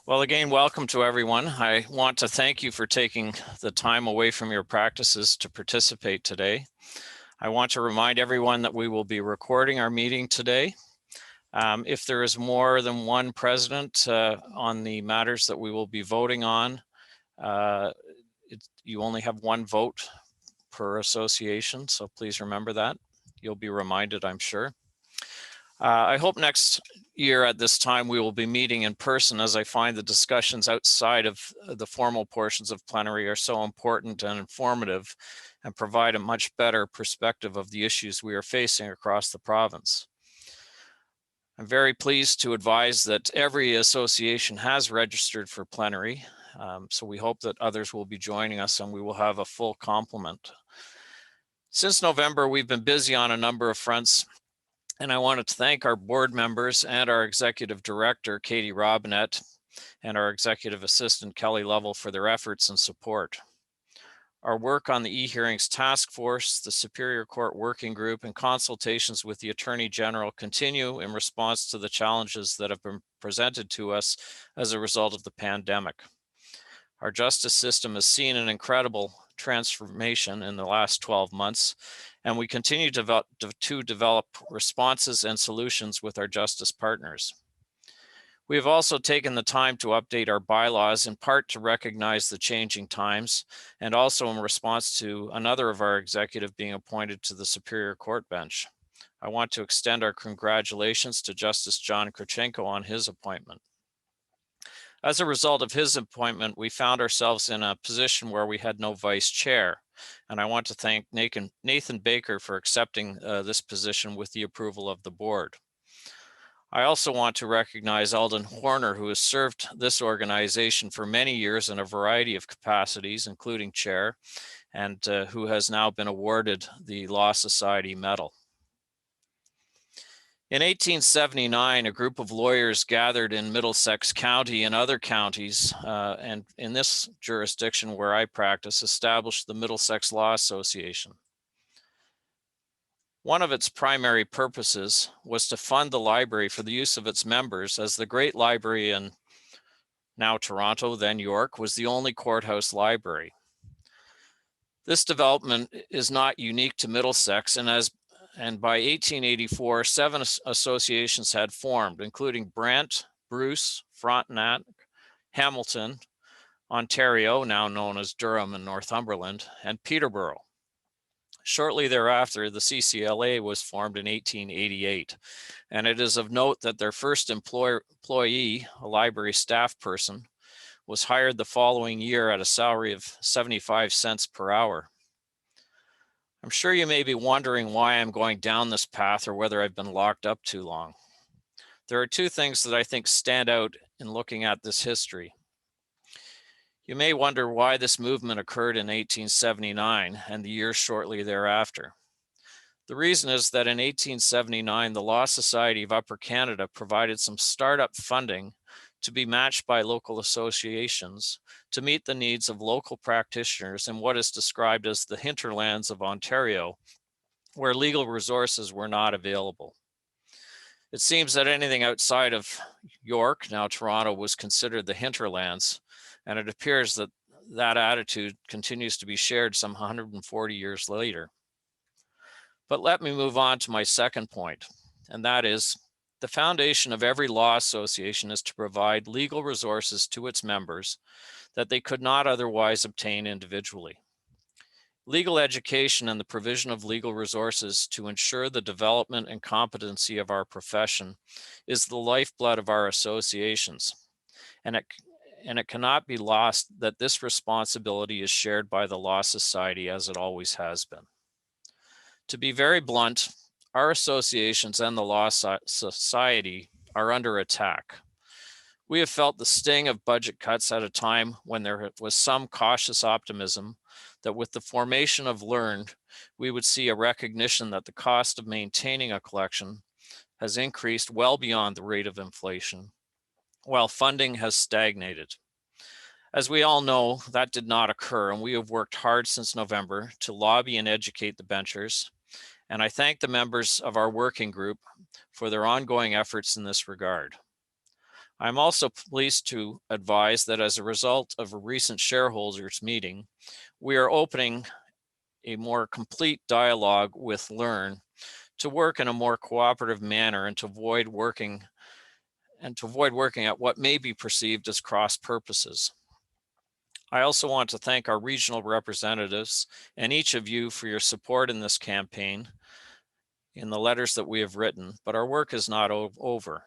Well, again, welcome to everyone. I want to thank you for taking the time away from your practices to participate today. I want to remind everyone that we will be recording our meeting today. If there is more than one president on the matters that we will be voting on, you only have one vote per association, so please remember that. You'll be reminded, I'm sure. I hope next year at this time we will be meeting in person, as I find the discussions outside of the formal portions of plenary are so important and informative and provide a much better perspective of the issues we are facing across the province. I'm very pleased to advise that every association has registered for plenary, so we hope that others will be joining us and we will have a full complement. Since November, we've been busy on a number of fronts, and I wanted to thank our board members and our executive director, Katie Robinette, and our executive assistant, Kelly Lovell, for their efforts and support. Our work on the e-hearings task force, the Superior Court Working Group, and consultations with the Attorney General continue in response to the challenges that have been presented to us as a result of the pandemic. Our justice system has seen an incredible transformation in the last 12 months, and we continue to develop responses and solutions with our justice partners. We have also taken the time to update our bylaws, in part to recognize the changing times, and also in response to another of our executive being appointed to the Superior Court bench. I want to extend our congratulations to Justice John Kurchenko on his appointment. As a result of his appointment, we found ourselves in a position where we had no vice chair, and I want to thank Nathan Baker for accepting this position with the approval of the board. I also want to recognize Alden Horner, who has served this organization for many years in a variety of capacities, including chair, and who has now been awarded the Law Society Medal. In 1879, a group of lawyers gathered in Middlesex County and other counties, and in this jurisdiction where I practice, established the Middlesex Law Association. One of its primary purposes was to fund the library for the use of its members, as the Great Library in now Toronto, then York, was the only courthouse library. This development is not unique to Middlesex, and by 1884, 7 associations had formed, including Brant, Bruce, Frontenac, Hamilton, Ontario, now known as Durham and Northumberland, and Peterborough. Shortly thereafter, the CCLA was formed in 1888, and it is of note that their first employee, a library staff person, was hired the following year at a salary of 75 cents per hour. I'm sure you may be wondering why I'm going down this path or whether I've been locked up too long. There are 2 things that I think stand out in looking at this history. You may wonder why this movement occurred in 1879 and the years shortly thereafter. The reason is that in 1879, the Law Society of Upper Canada provided some startup funding to be matched by local associations to meet the needs of local practitioners in what is described as the hinterlands of Ontario, where legal resources were not available. It seems that anything outside of York, now Toronto, was considered the hinterlands, and it appears that that attitude continues to be shared some 140 years later. But let me move on to my second point, and that is the foundation of every law association is to provide legal resources to its members that they could not otherwise obtain individually. Legal education and the provision of legal resources to ensure the development and competency of our profession is the lifeblood of our associations, and it cannot be lost that this responsibility is shared by the Law Society, as it always has been. To be very blunt, our associations and the Law Society are under attack. We have felt the sting of budget cuts at a time when there was some cautious optimism that with the formation of LEARN, we would see a recognition that the cost of maintaining a collection has increased well beyond the rate of inflation, while funding has stagnated. As we all know, that did not occur, and we have worked hard since November to lobby and educate the benchers, and I thank the members of our working group for their ongoing efforts in this regard. I'm also pleased to advise that as a result of a recent shareholders meeting, we are opening a more complete dialogue with Learn to work in a more cooperative manner and to avoid working at what may be perceived as cross purposes. I also want to thank our regional representatives and each of you for your support in this campaign in the letters that we have written, but our work is not over.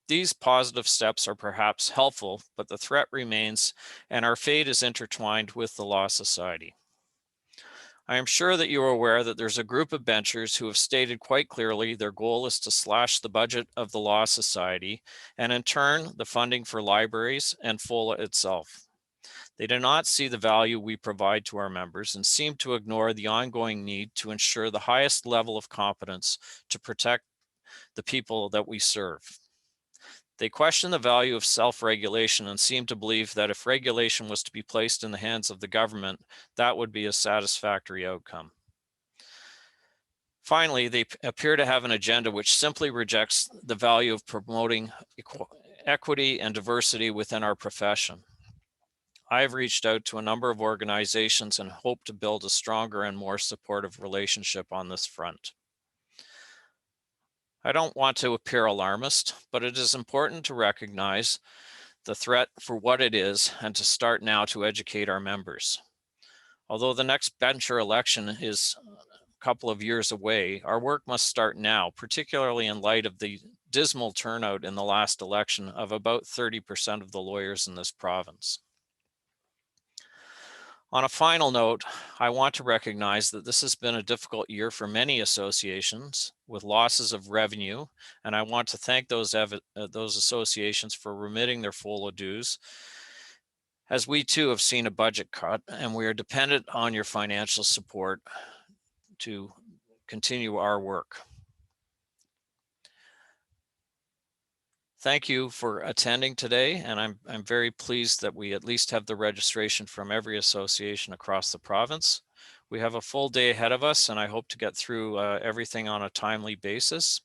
These positive steps are perhaps helpful, but the threat remains and our fate is intertwined with the Law Society. I am sure that you are aware that there's a group of benchers who have stated quite clearly their goal is to slash the budget of the Law Society and in turn the funding for libraries and FOLA itself. They do not see the value we provide to our members and seem to ignore the ongoing need to ensure the highest level of competence to protect the people that we serve. They question the value of self-regulation and seem to believe that if regulation was to be placed in the hands of the government, that would be a satisfactory outcome. Finally, they appear to have an agenda which simply rejects the value of promoting equity and diversity within our profession. I've reached out to a number of organizations and hope to build a stronger and more supportive relationship on this front. I don't want to appear alarmist, but it is important to recognize the threat for what it is and to start now to educate our members. Although the next bencher election is a couple of years away, our work must start now, particularly in light of the dismal turnout in the last election of about 30% of the lawyers in this province. On a final note, I want to recognize that this has been a difficult year for many associations with losses of revenue, and I want to thank those associations for remitting their FOLA dues, as we too have seen a budget cut, and we are dependent on your financial support to continue our work. Thank you for attending today, and I'm very pleased that we at least have the registration from every association across the province. We have a full day ahead of us, and I hope to get through everything on a timely basis.